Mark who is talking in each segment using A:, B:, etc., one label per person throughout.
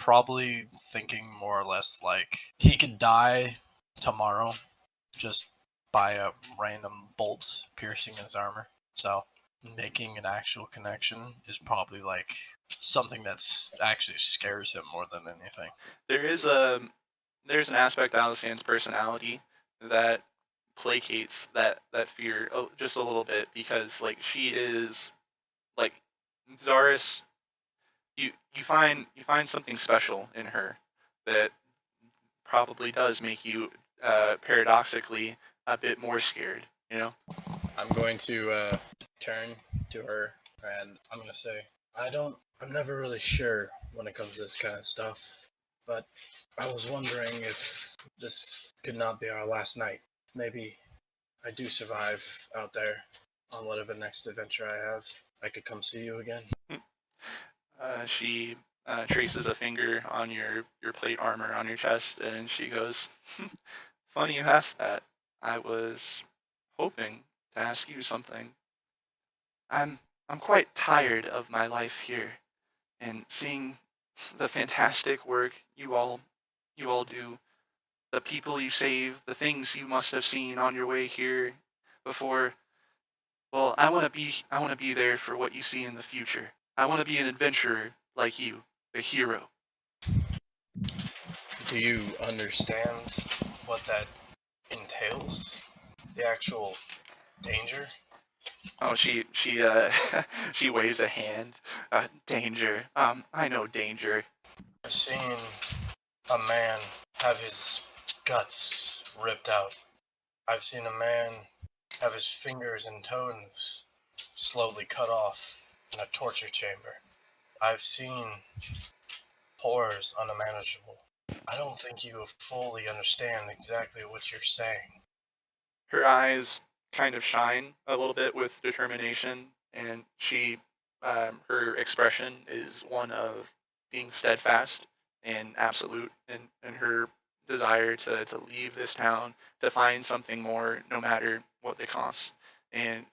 A: probably thinking more or less like he could die tomorrow just by a random bolt piercing his armor. So making an actual connection is probably like something that's actually scares him more than anything.
B: There's an aspect of Alysanne's personality that placates that fear just a little bit, because like she is like Zarrus. You find something special in her that probably does make you paradoxically a bit more scared. You know.
A: I'm going to turn to her and I'm going to say, I'm never really sure when it comes to this kind of stuff, but I was wondering if this could not be our last night. Maybe I do survive out there on whatever next adventure I have. I could come see you again.
B: She traces a finger on your plate armor on your chest, and she goes, "Funny you asked that. I was hoping to ask you something. I'm quite tired of my life here, and seeing the fantastic work you all do, the people you save, the things you must have seen on your way here before. Well, I want to be there for what you see in the future. I want to be an adventurer like you, a hero."
A: Do you understand what that entails? The actual danger?
B: Oh, she waves a hand. Danger. I know danger.
A: I've seen a man have his guts ripped out. I've seen a man have his fingers and toes slowly cut off in a torture chamber. I've seen horrors unimaginable. I don't think you fully understand exactly what you're saying.
B: Her eyes kind of shine a little bit with determination, and her expression is one of being steadfast and absolute in her desire to leave this town, to find something more, no matter what the cost. And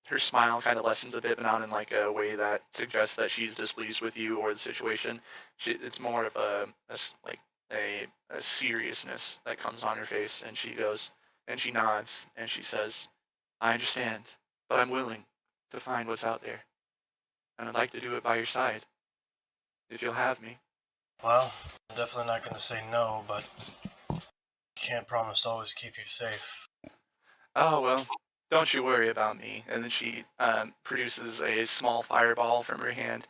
B: her smile kind of lessens a bit, but not in like a way that suggests that she's displeased with you or the situation. It's more of like a seriousness that comes on her face, and she nods, and she says, "I understand, but I'm willing to find what's out there, and I'd like to do it by your side, if you'll have me."
A: Well, I'm definitely not going to say no, but can't promise to always keep you safe.
B: "Oh, well, don't you worry about me." And then she produces a small fireball from her hand,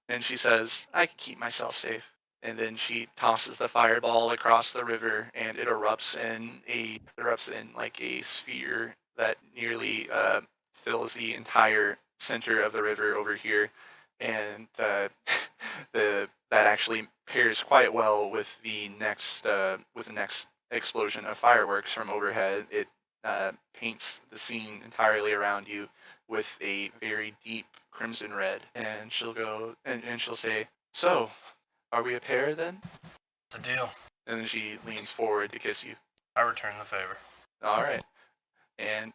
B: and she says, "I can keep myself safe." And then she tosses the fireball across the river, and it erupts in like a sphere that nearly fills the entire center of the river over here. And that actually pairs quite well with the next explosion of fireworks from overhead. It paints the scene entirely around you with a very deep crimson red. And she'll say, "So, are we a pair then?"
A: It's a deal.
B: And then she leans forward to kiss you.
A: I return the favor.
B: All right. And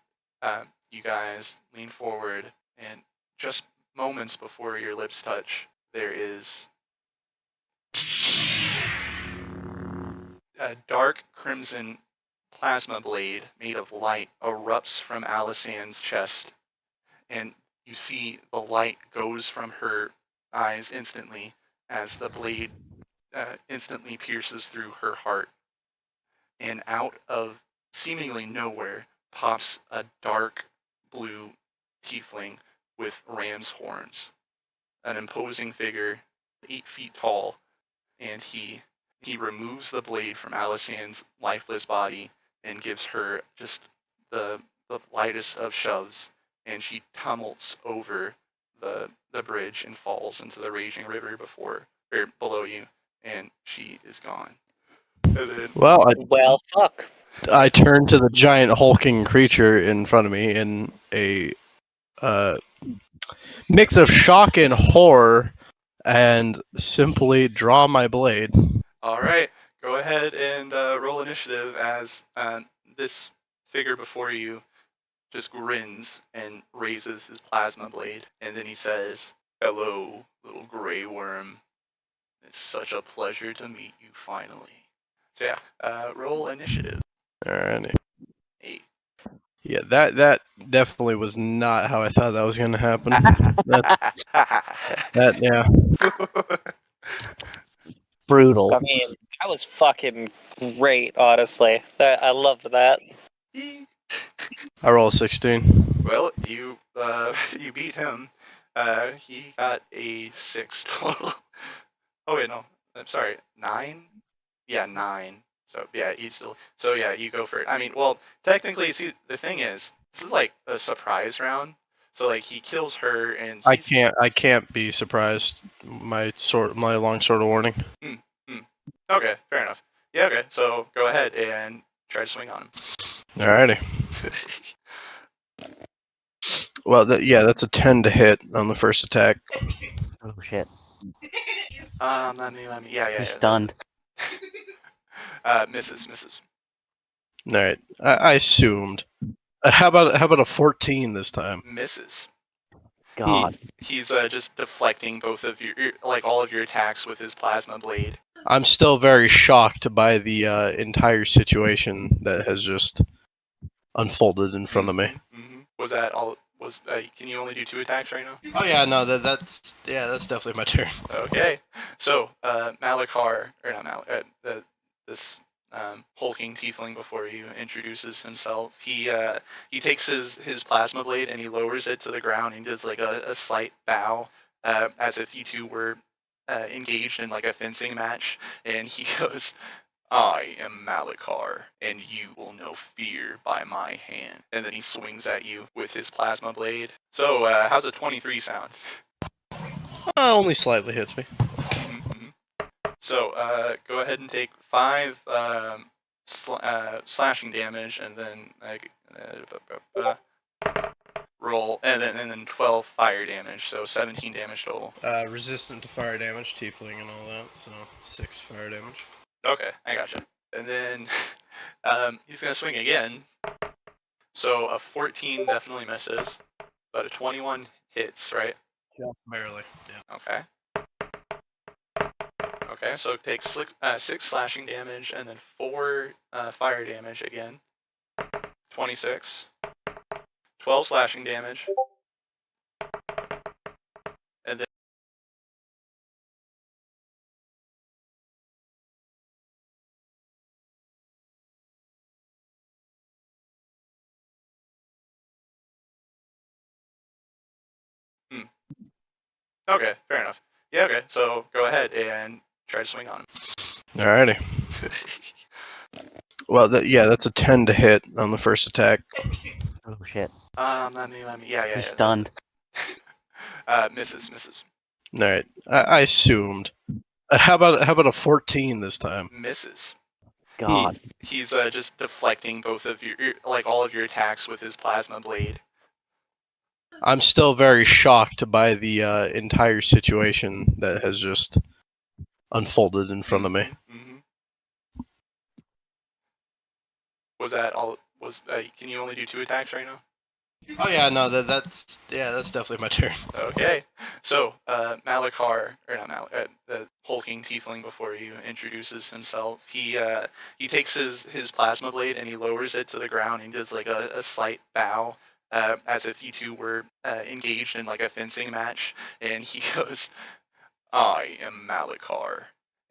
B: you guys lean forward, and just moments before your lips touch, there is a dark crimson plasma blade made of light erupts from Alysanne's chest, and you see the light goes from her eyes instantly as the blade instantly pierces through her heart. And out of seemingly nowhere pops a dark blue tiefling with ram's horns, an imposing figure, 8 feet tall, and he removes the blade from Alysanne's lifeless body and gives her just the lightest of shoves, and she tumbles over the bridge and falls into the raging river below you, and she is gone. And then,
C: Well,
D: Fuck.
C: I turn to the giant hulking creature in front of me in a mix of shock and horror, and simply draw my blade.
B: all right, go ahead and roll initiative as this figure before you just grins and raises his plasma blade, and then he says, "Hello, little gray worm." It's such a pleasure to meet you finally. So yeah, roll initiative.
C: Alrighty.
B: 8.
C: Yeah, that definitely was not how I thought that was going to happen. Yeah.
D: Brutal.
E: I mean, that was fucking great, honestly. I loved that.
C: I roll a 16.
B: Well, you you beat him. He got a 6 total. Oh wait, no. I'm sorry. 9? Yeah, 9. So yeah, he's still. So yeah, you go for it. I mean, well, technically, see, the thing is, this is like a surprise round. So like, he kills her, and he's.
C: I can't be surprised. My long sword of warning.
B: Okay, fair enough. Yeah, okay. So go ahead and try to swing on him.
C: Alrighty. Well, that's a 10 to hit on the first attack.
D: Oh shit.
B: Let me. Yeah.
D: He's stunned.
B: Misses.
C: All right, I assumed. How about a 14 this time?
B: Misses.
D: God.
B: He's just deflecting both of all of your attacks with his plasma blade.
C: I'm still very shocked by the entire situation that has just unfolded in front of me.
B: Mm-hmm. Was that all? Can you only do 2 attacks right now?
C: Oh yeah, no, that's definitely my turn.
B: Okay, so Malachar, or not this hulking tiefling before you introduces himself. He takes his plasma blade and he lowers it to the ground and does like a slight bow, as if you two were engaged in like a fencing match, and he goes, "I am Malachar, and you will know fear by my hand." And then he swings at you with his plasma blade. So, how's a 23 sound?
C: Only slightly hits me.
B: Mm-hmm. So, go ahead and take 5 slashing damage, and then roll, and then 12 fire damage. So 17 damage total.
C: Resistant to fire damage, tiefling and all that, so 6 fire damage.
B: Okay, I gotcha. And then he's gonna swing again. So a 14 definitely misses, but a 21 hits, right?
C: Just barely. Yeah.
B: Okay. Okay, so it takes 6 slashing damage and then 4 fire damage again. 26. 12 slashing damage. And then okay, fair enough. Yeah, okay, so go ahead and try to swing on him.
C: Alrighty. Well, that's a 10 to hit on the first attack.
D: Oh shit.
B: Let me. Yeah.
D: He's stunned.
B: Misses.
C: All right, I assumed. How about a 14 this time?
B: Misses.
D: God.
B: He's just deflecting both of all of your attacks with his plasma blade.
C: I'm still very shocked by the entire situation that has just unfolded in front of me.
B: Mm-hmm. Was that all? Can you only do 2 attacks right now?
C: Oh yeah, no, that's definitely my turn.
B: Okay, so Malachar, or not Malachar, the hulking tiefling before you introduces himself. He takes his plasma blade and he lowers it to the ground and does like a slight bow, as if you two were engaged in like a fencing match, and he goes, "I am Malachar,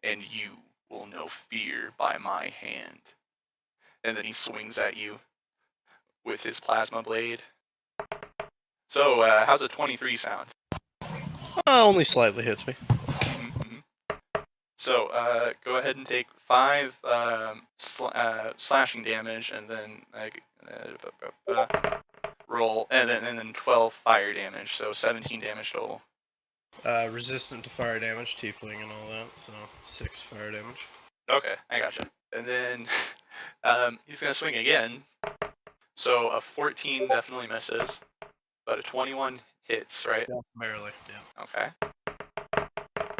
B: and you will know fear by my hand." And then he swings at you with his plasma blade. So, how's a 23 sound?
C: Only slightly hits me.
B: Mm-hmm. So, go ahead and take 5 slashing damage, and then roll, and then 12 fire damage. So 17 damage total.
C: Resistant to fire damage, tiefling and all that, so 6 fire damage.
B: Okay, I gotcha. And then he's gonna swing again. So a 14 definitely misses, but a 21 hits, right?
C: Just barely. Yeah.
B: Okay.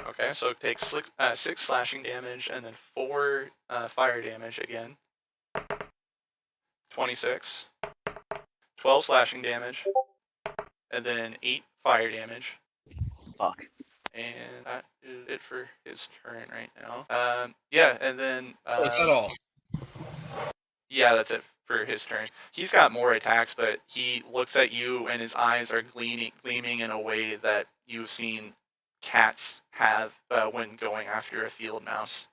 B: Okay, so it takes 6 slashing damage and then 4 fire damage again. 26. 12 slashing damage, and then 8 fire damage.
D: Fuck.
B: And that is it for his turn right now. Yeah, and then
A: Is that all?
B: yeah, that's it for his turn. He's got more attacks, but he looks at you and his eyes are gleaming in a way that you've seen cats have when going after a field mouse.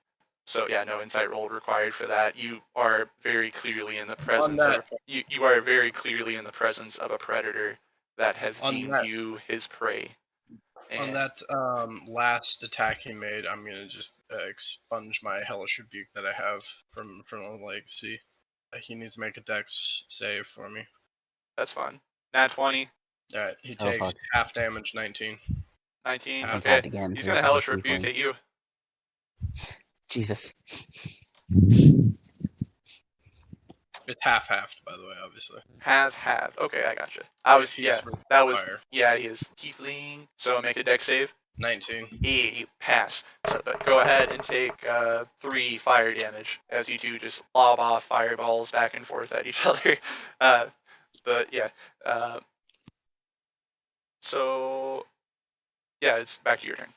B: So yeah, no insight roll required for that. You are very clearly in the presence of you are very clearly in the presence of a predator that has deemed you his prey.
A: On that last attack he made, I'm gonna just expunge my hellish rebuke that I have from the legacy. He needs to make a dex save for me.
B: That's fine. Nat 20.
A: Alright, he
D: Oh,
A: takes
D: fuck.
A: half damage, 19.
B: 19.
A: Half
B: Okay.
D: again,
B: He's
D: too,
B: gonna
D: 'cause
B: hellish
D: it's
B: rebuke
D: tiefling.
B: at you.
D: Jesus.
A: It's half-halved, by the way, obviously.
B: Have. Okay, I gotcha. I was
A: If he's
B: that was
A: fire.
B: yeah, he is tiefling. So make a dex save.
A: 19.
B: A pass. So but go ahead and take 3 fire damage as you two just lob off fireballs back and forth at each other. But yeah. So yeah, it's back to your turn.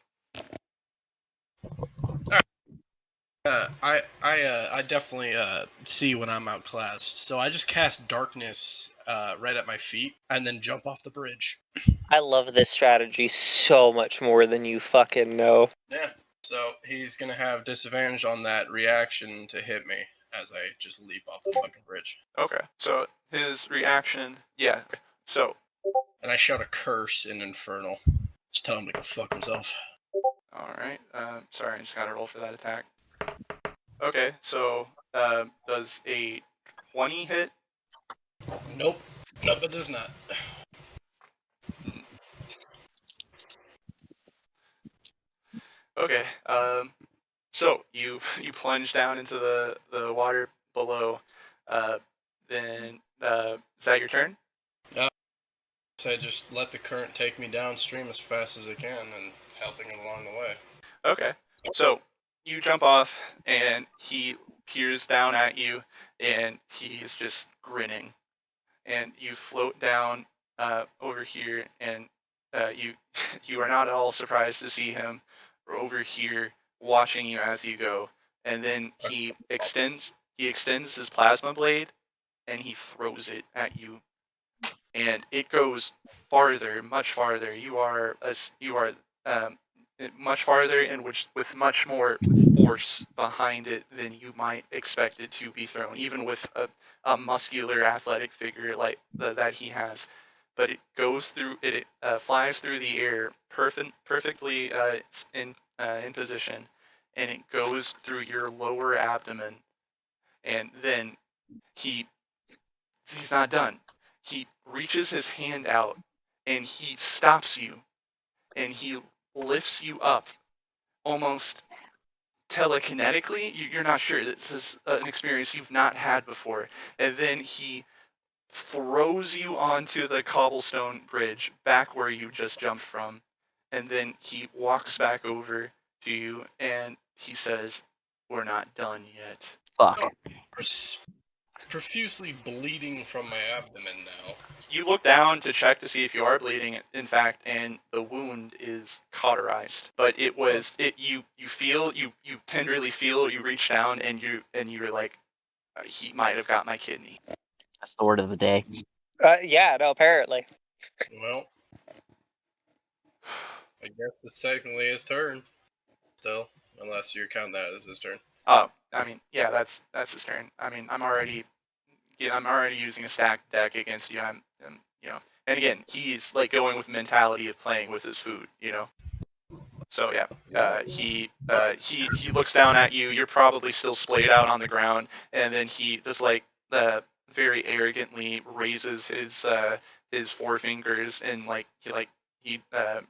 A: I definitely see when I'm outclassed, so I just cast darkness right at my feet and then jump off the bridge.
E: I love this strategy so much more than you fucking know.
A: Yeah. So he's gonna have disadvantage on that reaction to hit me as I just leap off the fucking bridge.
B: Okay. So his reaction, yeah. So.
A: And I shout a curse in Infernal. Just tell him to go fuck himself.
B: All right. Sorry, I just got to roll for that attack. Okay, so does a 20 hit?
A: Nope, it does not.
B: Okay. So you plunge down into the water below. Then is that your turn?
A: So I just let the current take me downstream as fast as it can and helping him along the way.
B: Okay. So you jump off and he peers down at you and he's just grinning. And you float down over here and you are not at all surprised to see him over here watching you as you go. And then he extends his plasma blade and he throws it at you. And it goes farther, much farther. You are much farther and with much more force behind it than you might expect it to be thrown, even with a muscular athletic figure like that he has. But it goes through it flies through the air perfectly in position, and it goes through your lower abdomen, and then he's not done. He reaches his hand out and he stops you and he lifts you up almost telekinetically. You're not sure. This is an experience you've not had before. And then he throws you onto the cobblestone bridge back where you just jumped from. And then he walks back over to you and he says, "We're not done yet."
D: Fuck.
A: Profusely bleeding from my abdomen now.
B: You look down to check to see if you are bleeding, in fact, and the wound is cauterized. But it was you tenderly feel, you reach down and you're like, he might have got my kidney.
D: That's the word of the day.
E: Yeah, no, apparently.
A: Well, I guess it's technically his turn. Still, unless you count that as his turn.
B: I mean, yeah, that's his turn. I mean, I'm already using a stacked deck against you. I'm you know, and again, he's like going with the mentality of playing with his food, you know. So yeah, he looks down at you. You're probably still splayed out on the ground, and then he just like very arrogantly raises his forefingers and he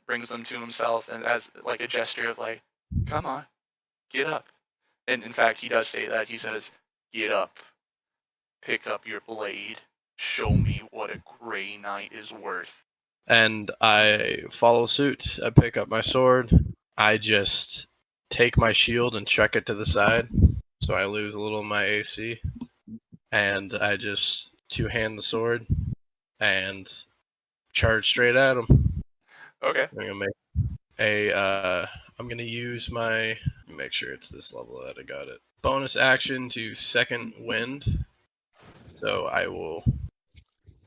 B: brings them to himself and as like a gesture of like, come on, get up. And in fact, he does say that. He says, "Get up, pick up your blade, show me what a gray knight is worth."
C: And I follow suit. I pick up my sword. I just take my shield and chuck it to the side, so I lose a little of my AC. And I just two-hand the sword and charge straight at him.
B: Okay.
C: I'm gonna make I'm gonna use my. Make sure it's this level that I got it. Bonus action to second wind. So I will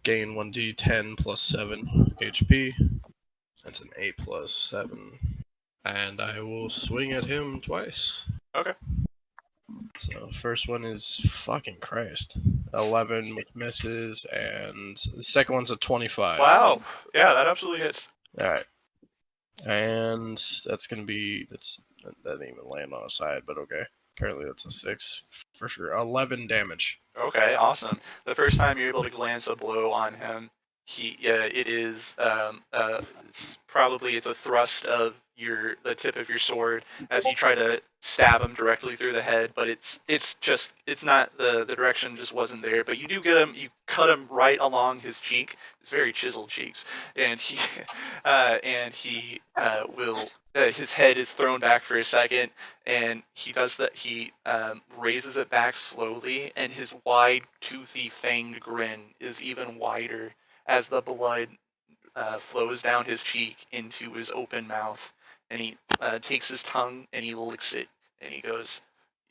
C: gain 1d10 plus 7 HP. That's an 8 plus 7. And I will swing at him twice.
B: Okay.
C: So first one is fucking Christ. 11 which misses, and the second one's a 25.
B: Wow. Yeah, that absolutely hits.
C: Alright. And that's gonna be that didn't even land on a side, but okay. Apparently that's a 6 for sure. 11 damage.
B: Okay, awesome. The first time you're able to glance a blow on him, it is it's a thrust of the tip of your sword as you try to stab him directly through the head, but it's not the direction just wasn't there. But you do get him, you cut him right along his cheek. It's very chiseled cheeks, and he will. His head is thrown back for a second, and he does that. He raises it back slowly, and his wide, toothy, fanged grin is even wider as the blood flows down his cheek into his open mouth. And he takes his tongue and he licks it, and he goes,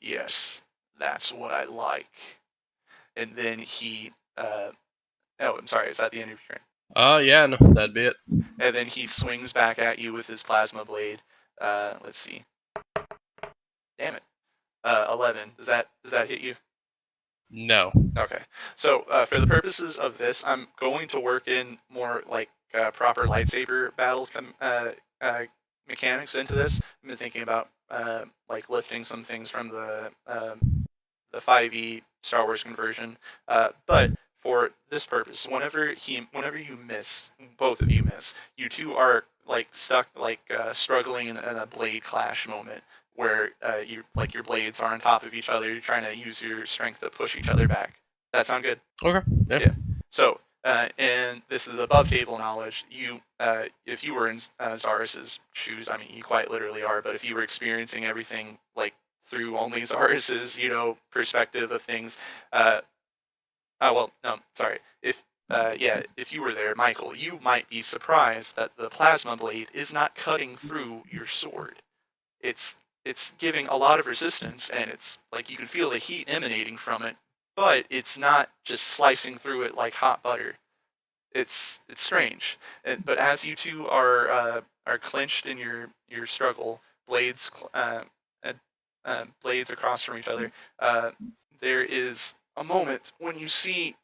B: "Yes, that's what I like." And then he, oh, I'm sorry, is that the end of your turn?
C: Yeah, no, that'd be it.
B: And then he swings back at you with his plasma blade. Let's see. Damn it. 11. Does that hit you?
C: No.
B: Okay. So for the purposes of this, I'm going to work in more like proper lightsaber battle mechanics into this. I've been thinking about like lifting some things from the 5e Star Wars conversion, but for this purpose, whenever you miss, both of you miss, you two are like stuck, like struggling in a blade clash moment where your blades are on top of each other. You're trying to use your strength to push each other back. That sound good?
C: Okay.
B: Yeah. So, and this is above table knowledge. If you were in Zarrus's shoes, I mean, you quite literally are. But if you were experiencing everything like through only Zarrus's, perspective of things, if you were there, Michael, you might be surprised that the plasma blade is not cutting through your sword. It's giving a lot of resistance, and it's like you can feel the heat emanating from it, but it's not just slicing through it like hot butter. It's strange. But as you two are clenched in your struggle, blades across from each other, there is a moment when you see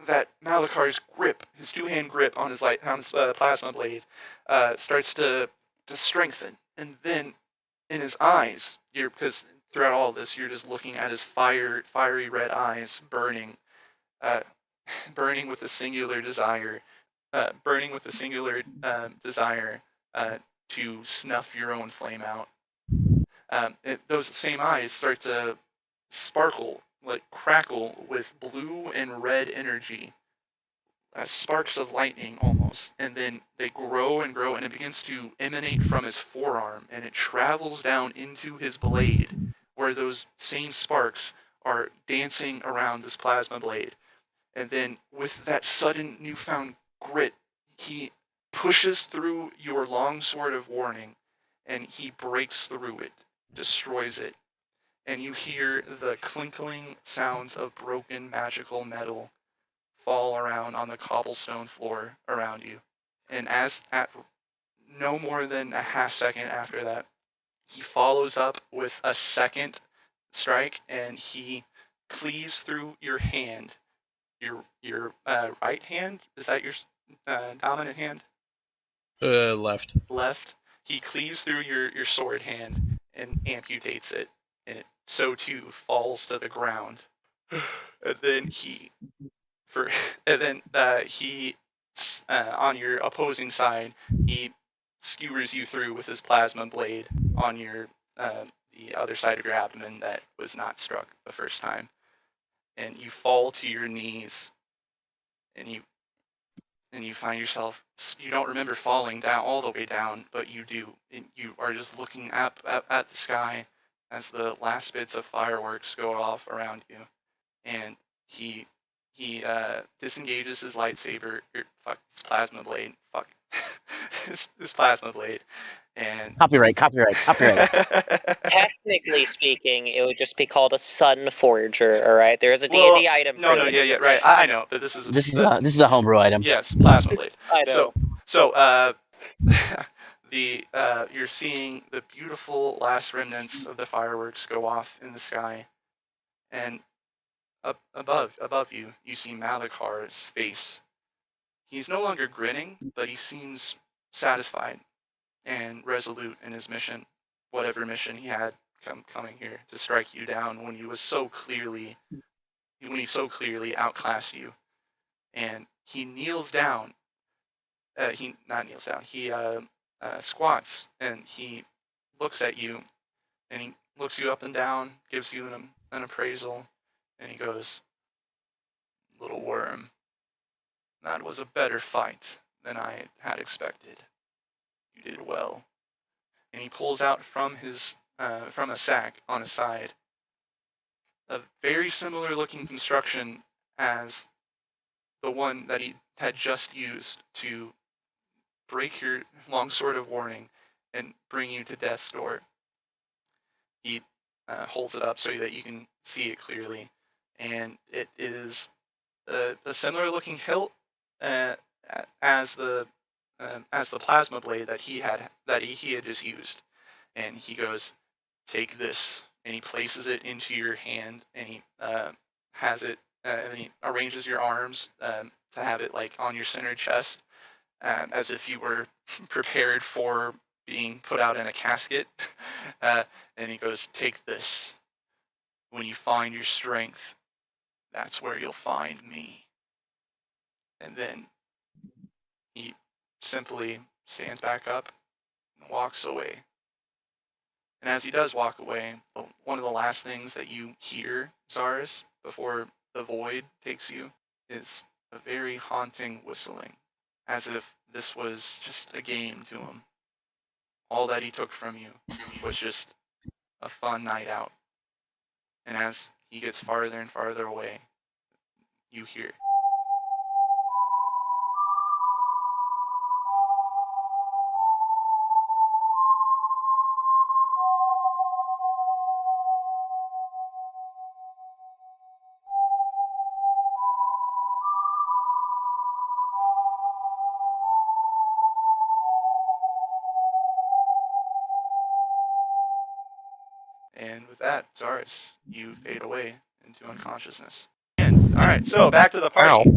B: that Malakar's grip, his two-hand grip on his plasma blade, starts to strengthen, and then in his eyes, because throughout all of this, you're just looking at his fiery red eyes burning, burning with a singular desire, to snuff your own flame out. Those same eyes start to sparkle, like crackle with blue and red energy, sparks of lightning almost, and then they grow and grow, and it begins to emanate from his forearm, and it travels down into his blade, where those same sparks are dancing around this plasma blade. And then with that sudden newfound grit, he pushes through your long sword of warning, and he breaks through it, destroys it, and you hear the clinking sounds of broken magical metal fall around on the cobblestone floor around you. And as at no more than a half second after that, he follows up with a second strike, and he cleaves through your hand. Your right hand? Is that your dominant hand?
C: Left.
B: Left. He cleaves through your sword hand and amputates it, and it so too falls to the ground. And then he on your opposing side, he skewers you through with his plasma blade on your the other side of your abdomen that was not struck the first time, and you fall to your knees, and you find yourself, you don't remember falling down all the way down, but you do, and you are just looking up at the sky as the last bits of fireworks go off around you, and he disengages his lightsaber, his plasma blade, this plasma blade, and
D: Copyright.
E: Technically speaking, it would just be called a Sun Forger. All right, there is a
B: well,
E: D&D item.
B: no,
E: for
B: yeah,
E: this.
B: right. I know, but this is
D: This is a homebrew item.
B: yes, plasma blade.
E: I know.
B: So you're seeing the beautiful last remnants of the fireworks go off in the sky, and up above you, you see Malakar's face. He's no longer grinning, but he seems satisfied and resolute in his mission, whatever mission he had coming here to strike you down when he so clearly outclassed you. And he kneels down. He not kneels down. He squats and he looks at you, and he looks you up and down, gives you an appraisal, and he goes, "Little worm, that was a better fight than I had expected. You did well." And he pulls out from a sack on his side a very similar looking construction as the one that he had just used to break your longsword of warning and bring you to death's door. He holds it up so that you can see it clearly, and it is a similar looking hilt as the plasma blade that he had just used. And he goes, "Take this," and he places it into your hand, and he has it, and he arranges your arms to have it like on your center chest, as if you were prepared for being put out in a casket. And he goes, "Take this. When you find your strength, that's where you'll find me." And then he simply stands back up and walks away. And as he does walk away, one of the last things that you hear, Zarrus, before the void takes you, is a very haunting whistling, as if this was just a game to him. All that he took from you was just a fun night out. And as he gets farther and farther away, you hear. And with that, Zarrus, you fade away into unconsciousness. And all right, so back to the party.